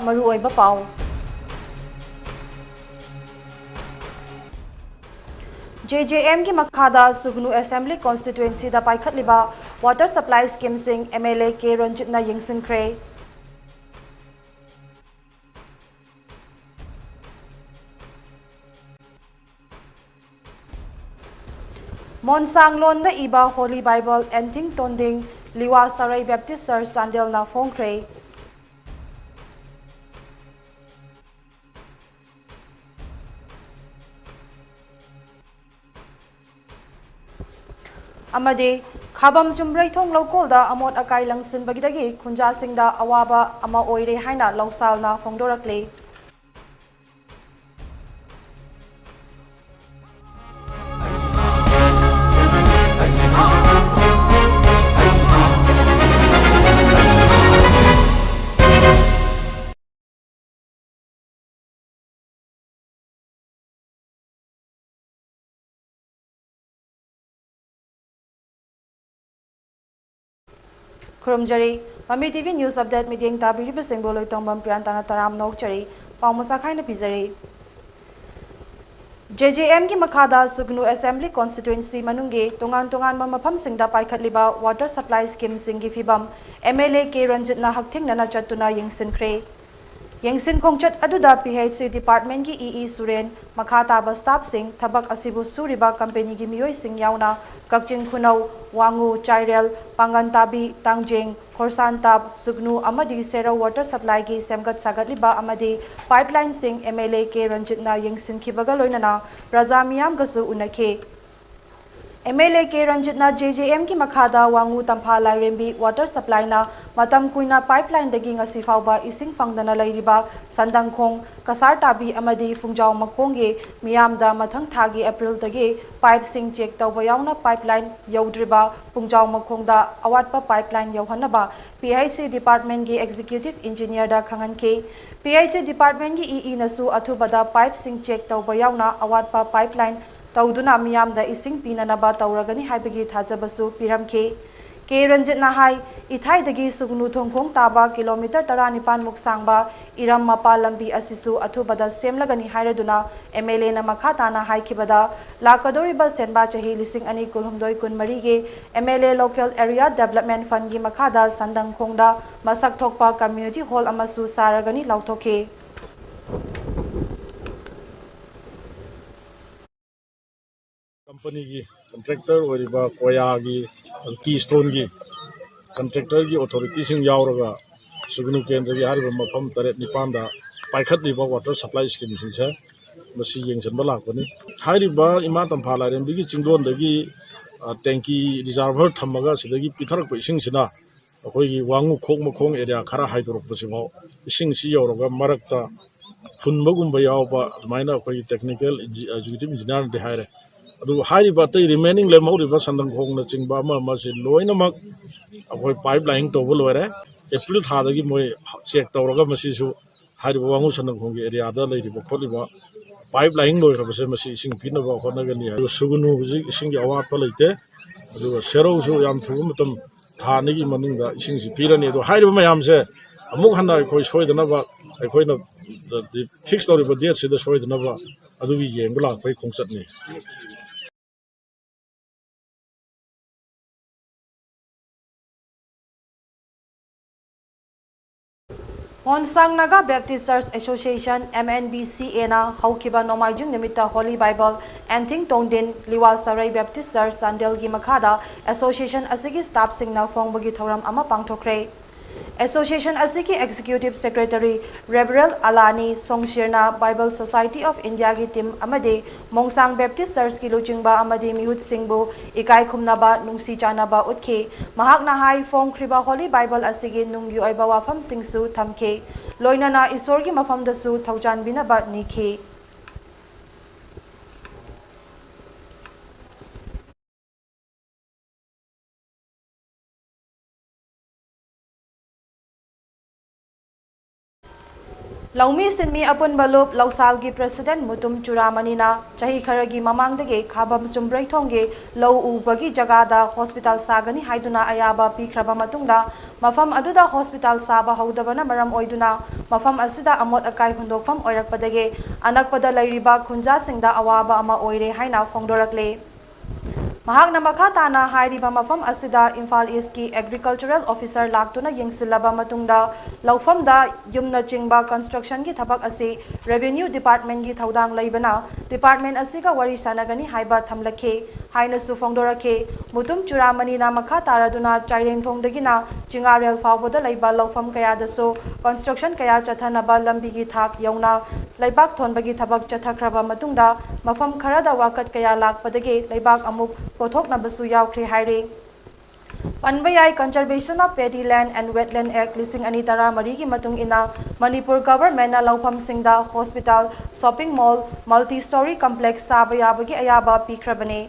मरुओइबा पाउ JJM की मखादा सुगनु असेंबली कॉन्स्टिट्यूएंसी दा पाइखतलिबा water supply scheme Singh MLA के रंजितना यंगसिनख्रे मोनसांगलोन दा इबा होली बाइबल एंथिंग तोंडिंग लिवा सराई बैप्टिस्ट चर्च चांदेल ना फोंख्रे अमदे खाबम चुम्ब्रैथोंग लौकोलदा अमोट अकाई लंगसिनबगिदगी खुंजासिंगदा अवाबा अमा ओइरे हाइना लौसालना फोंदोरक्ले खुरमजरी ममी टीवी न्यूज अपडेट मीडियम ताबीरिब सिंबो लोइतोंगबम प्रियंता तराम नोकचरी पाउमसा खाइना पिजरी JJM की मखादा सुगनु असेंबली कॉन्स्टिट्यूएंसी मनुंगे तोंगान तोंगान मफम सिंगदा पाइखतलिबा वाटर सप्लाई स्कीम सिंगी फिबम MLA के रंजितना हकथिंगना चतुना यंगसिनख्रे यंगसिन खोंगचत अदुदा PHC डिपार्टमेंट की EE सुरेन मखाताबा स्टाफ सिंह थबक असिबु सुरिबा कंपनी की मियोय सिंह यावना कक्चिंग खुनौ वांगु चाइरेल पांगनताबी तांगजेंग खोरसानताब सुगनु अमदी सेरो वाटर सप्लाई की सेमगत सागतलिबा अमदी पाइपलाइन सिंह MLA के रंजितना यंगसिन खिबगा लोइनना प्रजा मियाम गसु उनखे MLA के रंजितना JJM की मखादा वांगु तंफा लाइरेंबी वाटर सप्लाई ना मतम कुइना पाइपलाइन दगी ngasi फाउबा इसिंग फंगदना लैरिबा संदंगखोंग कसार ताबी अमदी फुंजाव मखोंगे मियामदा मथंग थागी अप्रैल दगे पाइप सिंग चेक तौबा यावना पाइपलाइन यौद्रिबा फुंजाव मखोंगदा अवाटपा पाइपलाइन यौहनबा PHC डिपार्टमेंट की एग्जीक्यूटिव इंजीनियर दा खंगनके PHC डिपार्टमेंट की EE नसु अथुबदा पाइप सिंग चेक तौबा यावना अवाटपा पाइपलाइन तौदुना मियामदा इसिंग पीननबा तौरगनी हाइबगी थाजबसु पिरमखे के रंजितना हाई इथाइदगी सुगनु थोंगखोंग ताबा किलोमीटर 19 मुक सांगबा इरम मपा लंबी असिसु अथुबदा सेमलगनी हाइरदुना MLA ना मखाताना हाइखिबदा लाकदोरिबा सेनबा चही लिसिंग अनि कुलहुमदोय कुनमरी गे MLA local area development fund की मखादा संदंगखोंगदा मसक थोकपा कम्युनिटी हॉल अमसु सारगनी लौथोखे कंपनी की कंट्रैक्टर कोया की स्टोन की कंट्रैक्टर की अथॉरिटी यावरगा सुगनु केंद्र की हर मफम तरह निपान पाइखतलिबा वाटर सप्लाई स्कीम से मसी येंगसनबा लापनी हाइरिबा इमा तंफा लाइरेंबी की चिंगदोनदगी टैंकी रिजर्वर थमगा सिदगी पिथरक इसिंगसिना अखोई वांगु खोक मखोंग एरिया खरा हाइदोरकपसिबाव इसिंग सि यावरगा मरकता फुनबगुंबा यावबा अदुमाइना अखोई टेक्निकल एग्जीक्यूटिव इंजीनियर दे हाइरे रिमेनिंग लेमहौरिबा संदंगखोंगना चिंबा अमसे लोइनमक अखोई पाइपलाइन तौब लोरे एप्रिल थादगी मोय चेक तौरगा मसीसु हारिबा वांगु संदंगखोंगी एरियादा लैरिबा खोलिबा पाइपलाइन लोइरबसे मसी इसिंग पिनबा खोनगनी सुगुनु हुजिक इसिंग अवाटपा लैते अदुगा सेरौसु याम थुब मतम थानिगी मनुंगदा इसिंग सि पिरनी अदु हारिबा मयामसे अमुक हन्ना अखोई सोइदनबा अखोइना फिक्स तौरिबा डेट सिदा सोइदनबा अदुगी येंबा लाखै खोंगचतनी मोनसांग Naga Baptist church association MNBCA ना हौखिबा नोमाइजिंग निमित्ता होली बाइबल एंथिंग तोंडिन लिवा सराई बैप्टिस्ट चर्च सांडेल की मखादा एसोसिएशन असिगी स्टाफ सिंगना फोंगबगी थौरम अमा पांगथोखरे एसोसिएशन असिगी एग्जीक्यूटिव सेक्रेटरी रेवरेल अलानी सोंगशिरना बाइबल सोसाइटी ऑफ इंडिया की टीम अमदे मोंगसांग बैप्टिस्ट चर्च की लुचिंगबा अमदे मिहुत सिंगबु इकाई खुमनाबा नुंसी चानाबा उतखे महाकना हाई फोंगख्रिबा होली बाइबल असिगी नुंगी ओइबा वाफम सिंगसु थमखे लोइनना ईश्वर की मफमदसु थौजानबिनबा निखे Laumi sinmi apun balup lausalgi president mutum churamanina chahi kharagi mamangdage khabam chumbrai thongge lau ubagi jagada hospital sagani haiduna ayaba pikraba matungda mafam aduda hospital saba haudabana maram oiduna mafam asida amot akai hundokfam oirakpadage anakpada lairiba khunja singda awaba ama oire haina phongdorakle Mahakna makatana hairiba mafam asida Imphal East ki agricultural officer laktuna yengsilaba matungda laufamda yumna chingba construction ki thabak ase revenue department ki thaudang laibana department asiga wari sanagani haiba thamlakhe haina su phongdorake mutum churamani na makataraduna chaireng thongdagina chingarel fawboda laiba laufam kaya daso construction kaya chathanaba lambi ki thak yauna laibak thonbagi thabak chathakraba matungda mafam kharada wakat kaya lakpadage laibak amuk pothok na basu yaukre haire Panbayai Conservation of Paddy Land and Wetland Act lising anitara marigi matung ina Manipur government na laupam singda hospital shopping mall multi-story complex sabayabagi ayaba pikrabane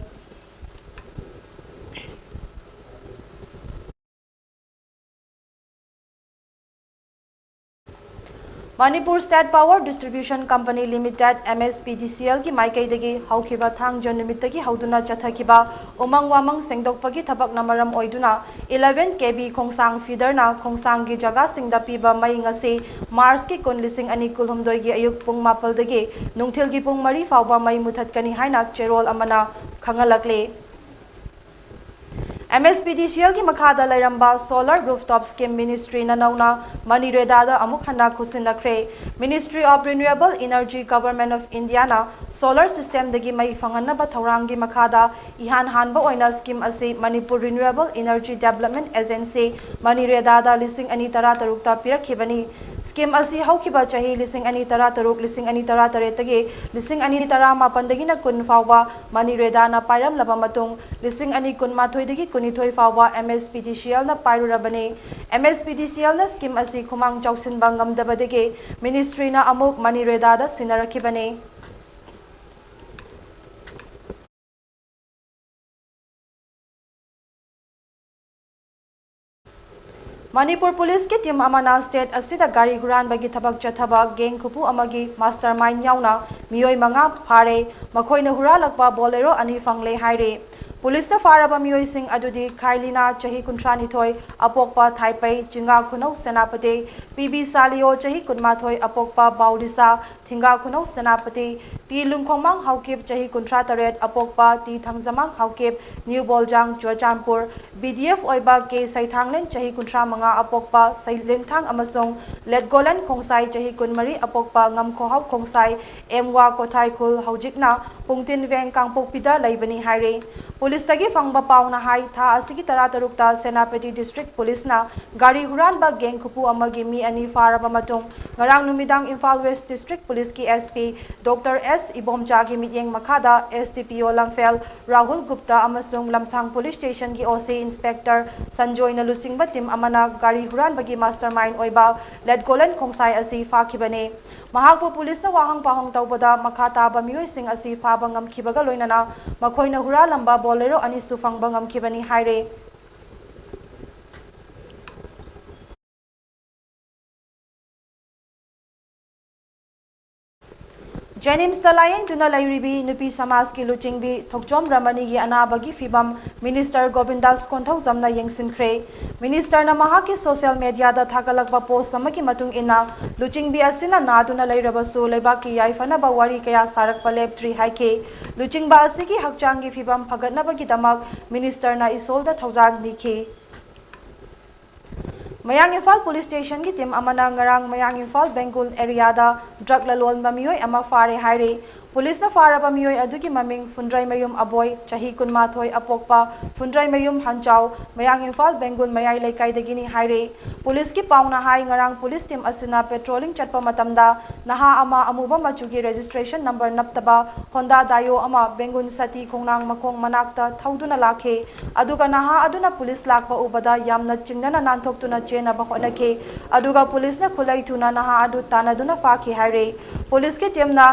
Manipur State Power Distribution Company Limited MSPDCL ki maikaidagi haukiba thangjon nimitagi hauduna chathakiba umang wamang sengdokpagi thabak namaram oiduna 11 kV khongsang feeder na khongsang gi jaga singda piba mai ngase Mars ki kun lising ani kulhumdoi gi ayuk pung mapal dagi nungthil gi pung mari fawba mai muthatkani haina cherol amana khangalakle MSPDCL ki makhada lairamba solar rooftop scheme ministry na nauna manireda da amuk hana khusinakre Ministry of Renewable Energy Government of India na solar system dagi mai fanganna ba thaurangi makhada ihan hanba oina scheme ase Manipur Renewable Energy Development Agency manireda da lising ani tara tarukta pirakhibani scheme asi haukiba chahi lising ani tara taruk lising ani tara tare tagi lising ani tara mapan dagi na kun fawwa manireda na pairam laba matung lising ani kun mathoi dagi kunithoi fawwa MSPDCL na pairurabane MSPDCL na scheme asi khumang chausin bangam dabadege ministry na amuk manireda da sinarakibane Manipur Police ki team amana state asida gari huran bagi thabak chathaba gang khupu amagi mastermind yauna miyoi manga phare makhoina huralakpa bolero ani fangle haire Police na faraba miyoi sing adudi Khailina chahi kuntrani thoi apokpa thaipai jinga khunau senapati PB Salio chahi kunmathoi apokpa baulisa thinga khunau senapati ti lungkhomang haukip chahi kuntra taret apokpa ti thangjamang haukip New Boljang Churchanpur BDF oiba ke saithanglen chahi kuntra manga apokpa sailenthang amasong letgolan khongsai chahi kunmari apokpa ngamkho hau khongsai emwa kothai khul haujikna pungtin veng kangpokpida laibani haire Police tagi fangba pauna hai tha asigi taratarukta Senapati District Police na gari huran ba gang khupu amagi mi ani faraba matung ngarang numidang Imphal West District Police ki SP Dr. S Ibomcha gi mityeng makhada SDPO Lamphel Rahul Gupta amasung Lamchang Police Station ki OC Inspector Sanjoy na luchingba team amana gari huran bagi mastermind oiba letgolan khongsai asi fakhibane Mahakpo police na wahang pahong taubada makhata ba miyoi sing asi phaba ngamkhibaga loinana makhoina hura lamba bolero ani sufang bangam khibani haire Janims talayeng tuna lairibi nupi samas ki luchingbi thokjom ramani gi anabagi fibam Minister Govindas Konthau jamna yengsinkre Minister na mahaki social media da thagalakba post samaki matung ina luchingbi asina naduna lairabasu lebaki yaifana ba wari kaya sarak paleptri haike luchingba asigi hakchangi fibam phagatna bagi damak Minister na isolda thousand nikhe Mayang Imphal Police Station ki team amana ngarang Mayang Imphal Bengal area da drug lalol mamiyoi ama fare haire Police na faraba miyoi adugi maming Fundrai Mayum Aboy chahi kunmathoi apokpa Fundrai Mayum Hanchau Mayang Imphal Bengal mayai laikai dagini haire Police ki pauna hai ngarang police team asina patrolling chatpa matamda naha ama amuba machugi registration number naptaba Honda Dayo ama Bengun Sati khongnang makhong manakta thauduna lakhe aduga naha aduna police lakpa ubada yamna chingnana nanthok chena ba honake aduga police na khulai tuna naha adu tanaduna fakhi haire police ke team na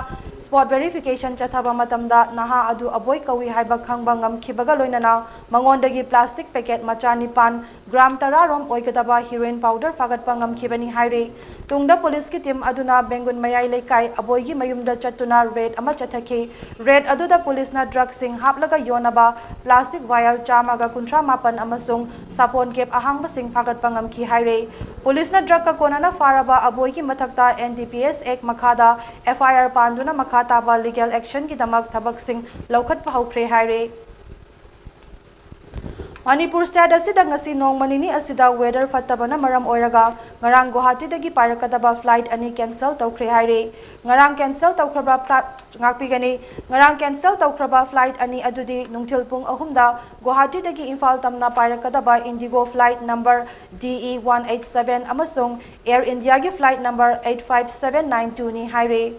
spot verification chathaba matamda naha adu aboy kawi haiba khangba ngamkhibaga loinana mangondagi plastic packet macha nipan gram 10 rom oigadaba heroin powder fagat pangam khibani haire tungda police ki team aduna bengun mayai lekai aboigi mayumda chatuna raid ama chathaki raid aduda police na drug sing haplaga yonaba plastic vial chamaga kuntra mapan amasung sapon kep ahangba sing fagat pangam ki haire police na drug ka konana faraba aboigi mathakta NDPS ek makhada FIR panduna makhata ba legal action ki damak thabak sing laukat pahukre haire Manipur state asida ngasi nong manini asida weather fatabana maram oiraga ngarang Guwahati dagi parakadaba flight ani cancel tawkhre haire ngarang cancel tawkhraba ngakpigani ngarang cancel tawkhraba flight ani adudi nungthil pung ahumda Guwahati dagi Imphal tamna parakadaba Indigo flight number DE187 amasung Air India gi flight number 85792 ni haire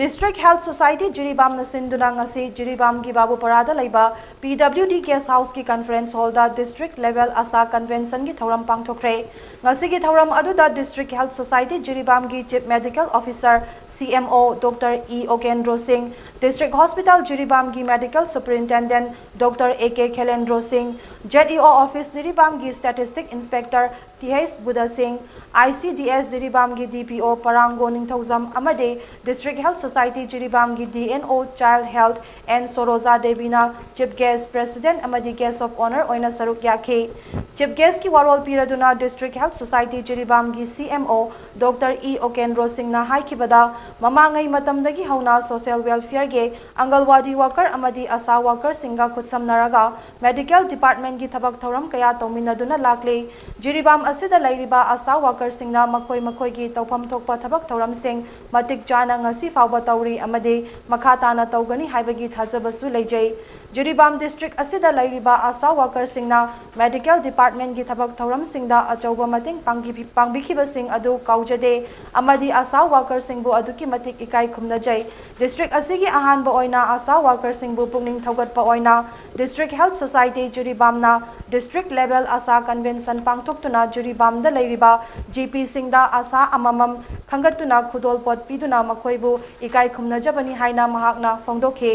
District Health Society Jiribam na sinduna ngasi Jiribam gi Babu Parada laiba PWD Guest House ki conference hall da district level asa convention gi thoram pangthokre ngasi gi thoram aduda District Health Society Jiribam gi Chief Medical Officer CMO Dr. E Okendro Singh District Hospital Jiribam gi Medical Superintendent Dr. AK Khelendro Singh ZEO Office Jiribam gi Statistic Inspector TH Buddha Singh ICDS Jiribam gi DPO Parango Ningthauzam amade District Health Society Jiribam gi DNO Child Health and Soroza Devina Chief Guest President amadi Guest of Honor oina saruk yakhe Chief Guest ki warol piraduna District Health Society Jiribam gi CMO Dr. E Okendro Singh na haikibada mamangai matamdagi hauna social welfare ge Angalwadi worker amadi asa worker singa khutsamnaraga medical department gi thabak thoram kaya tawminaduna lakle Jiribam asida lairiba asa worker singna makoi gi tawpham thokpa thabak thoram sing matik jana ngasi fawba tawri amade makhatana tawgani haibagi thajabasu leijai Jiribam district asida lairiba asa worker singna medical department gi thabak thoram singda achauba mating pangbikiba sing adu kaujade amadi asa worker singbu aduki matik ikai khumnajai district asigi ahanba oina asa worker singbu pungning thogatpa oina District Health Society Jiribam na district level asa convention pangthoktuna Jiribam da lairiba GP singda asa amamam khangatuna khudol pot piduna makoibu ikai khumnajabani haina mahakna phongdokhe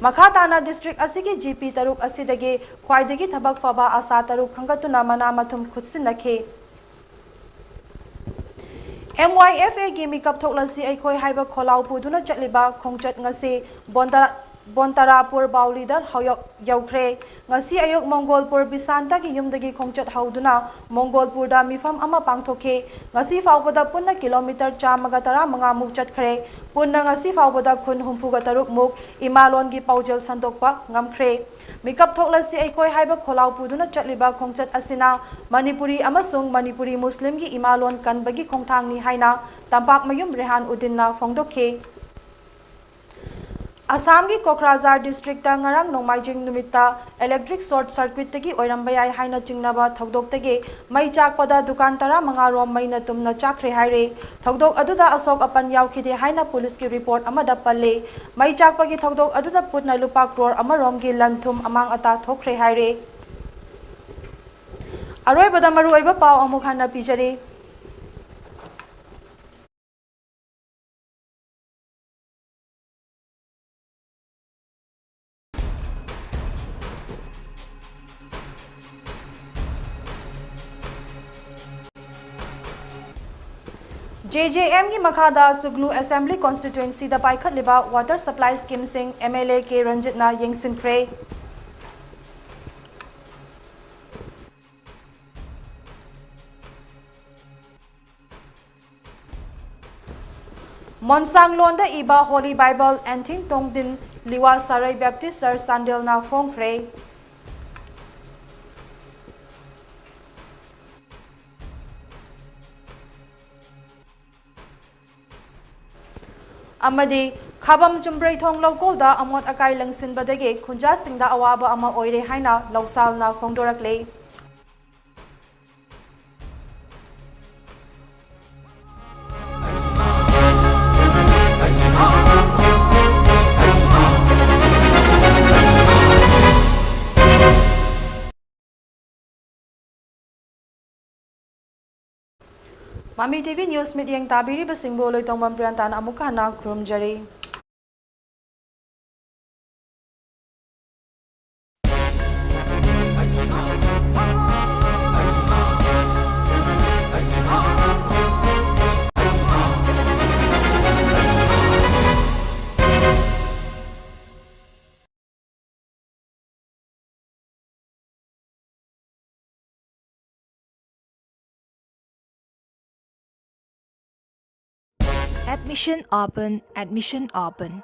Makhatana district asigi GP taruk asidagi khwaidagi thabak faba asa taruk khangatuna mana mathum khutsinakhe MYFA gi mikap thoklasi aikhoi haiba kholau puduna chatliba khongchat ngasi Bontarapur Baulida Yaukre ngasi ayok Mongolpur Bisanta ki yumdagi khongchat hauduna Mongolpur da mifam ama pangthoke ngasi fawbada punna kilometer 130 muk chatkhre punna ngasi fawbada khun humpuga taruk muk Imalon gi paujel sandokpa ngamkhre mikap thoklasi aikoi haiba kholau puduna chatliba khongchat asina Manipuri amasung Manipuri Muslim gi Imalon kanbagi khongthangni haina tampak mayum Rehan Udinna phongdokhe Assam ki Kokrajhar district ta ngarang nongmaijing numita electric short circuit tagi oirambayai haina chingnaba thodok tagi mai chakpada dukan tara manga rom maina tumna chakre haire thodok aduda asok apan yaukhide haina police ki report amada palle mai chakpagi thodok aduda putna lupa crore amarom gi lanthum amang ata thokre haire aroi bada maru oiba paw amuk hana pijare JJM की मखादा Sugnu assembly constituency दा पाइखत लिबा water supply scheme Singh MLA के रंजित ना यंगसिनख्रे Monsang Londa iba Holy Bible Anting Tongdin Liwa Sarai Baptist Sir Sandel na Fongkhre amadi khabam chumbrei thong lokol da amot akai langsin badage khunja singda awaba ama oire haina lawsal na phongdorakle Mami TV News Meeting tabiri basingbo loitongbam priyenta na amuka na kurumjari. Admission open.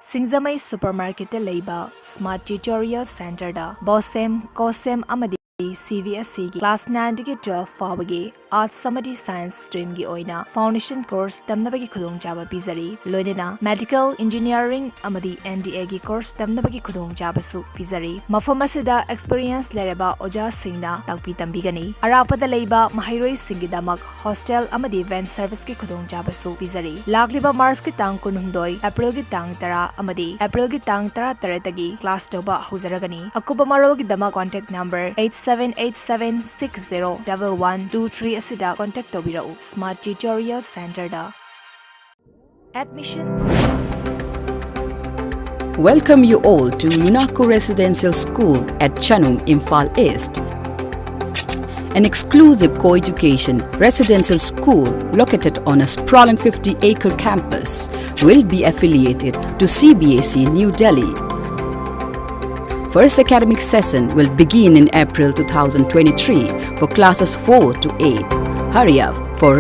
Singzamai Supermarket Labor Smart Tutorial Center da Bosem, Kosem Amadi CVSC Class 9 to 12 Fawagi Arts Samadi Science Stream gi oina Foundation Course tamnabagi khudong chaba pizari loinena Medical Engineering Amadi NDA gi course tamnabagi khudong chaba su pizari mafam asida experience leraba oja singna takpi tambigani arapada leiba mahairoi singidamak hostel amadi event service ki khudong chaba su pizari lakliba Mars ki tang kunungdoi April ki tang tara amadi April ki tang tara taratagi class toba huzaragani akuba marol gi dama contact number 8787601123 asida contact tobirau Smart Tutorial Center da Admission. Welcome you all to UNACO Residential School at Chanung, Imphal East. An exclusive co-education residential school located on a sprawling 50-acre campus will be affiliated to CBSE New Delhi. First academic session will begin in April 2023 for classes 4 to 8. Hurry up for